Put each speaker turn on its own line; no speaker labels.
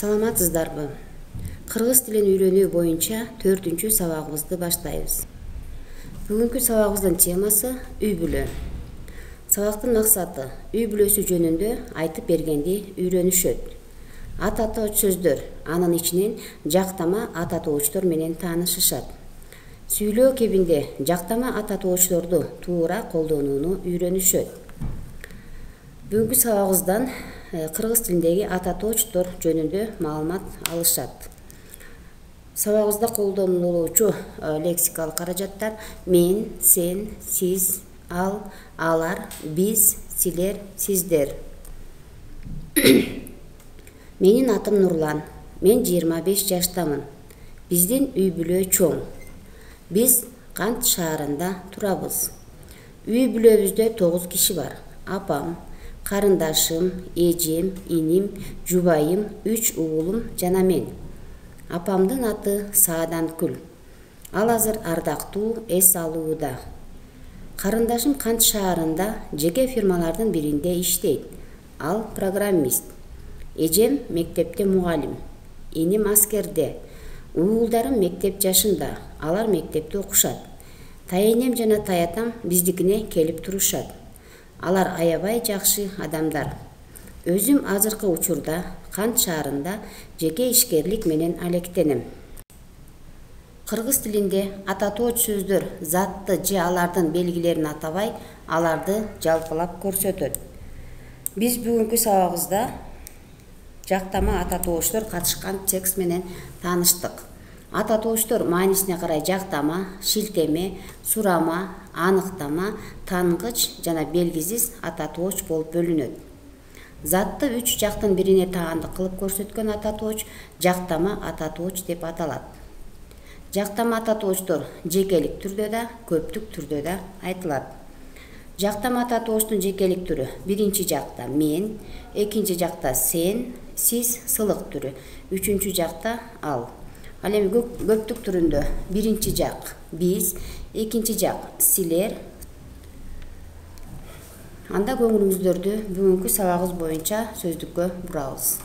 Саламатсыздарбы? Кыргыз тилин үйрөнүү боюнча 4-чү сабагыбызды баштайбыз. Бүгүнкү сабагыбыздын темасы үй бүлө. Сабактын максаты үй бүлөсү жөнүндө айтып бергенди үйрөнүшөт. Ат атооч сөздөр, анын ичинен жактама ат атоочтор менен таанышышат. Сүйлөө кебинде жактама ат атоочторду туура колдонууну үйрөнүшөт. Бүгүнкү сабагыбыздан кыргыз тилиндеги ат атоочтор жөнүндө маалымат алышат. Сабагыбызда колдонулуучу лексикалык каражаттар мен, сен, сиз, ал, алар, биз, силер, сиздер. Менин атым Нурлан. Мен 25 жаштамын. Биздин үй бүлө чоң. Биз Кант шаарында турабыз. Үй бүлөбүздө 9 киши бар. Апам, карындашым, эжем, иним, жубайым, 3 уулум жана мен. Апамдын аты Сааданкүл. Ал азыр ардактуу эс алууда. Карындашым Кант шаарында жеке фирмалардын биринде иштейт. Ал программист. Эжем мектепте мугалим. Иним аскерде. Уулдарым мектеп жашында. Алар мектепте окушат. Тайэнем жана таятам биздикине келип турушат. Алар аябай жакшы адамдар. Өзүм азыркы учурда Кант шаарында жеке ишкерлик менен алектенем. Кыргыз тилинде ат атооч сөздөр затты же алардын белгилерин атабай, аларды жалпылап көрсөтөт. Биз бүгүнкү сабагыбызда жактама ат атоочтор катышкан текст менен тааныштык. Ат атоочтор маанисине карай жактама, шилтеме, сурама, аныктама, тааныгыч жана белгисиз ат атооч болуп бөлүнөт. Затты 3 жактын бирине таандык кылып көрсөткөн ат атооч жактама ат атооч деп аталат. Жактама ат атоочтор жекелик түрдө да, көптүк түрдө да айтылат. Жактама ат атоочтун жекелик түрү: биринчи жакта мен, экинчи жакта сен, сиз сылык түрү, үчүнчү жакта ал. Ал эми көптүк түрүндө биринчи жак биз, экинчи жак силер. Анда көңүлүңүздөрдү бүгүнкү сабагыбыз боюнча сөздүккө бурабыз.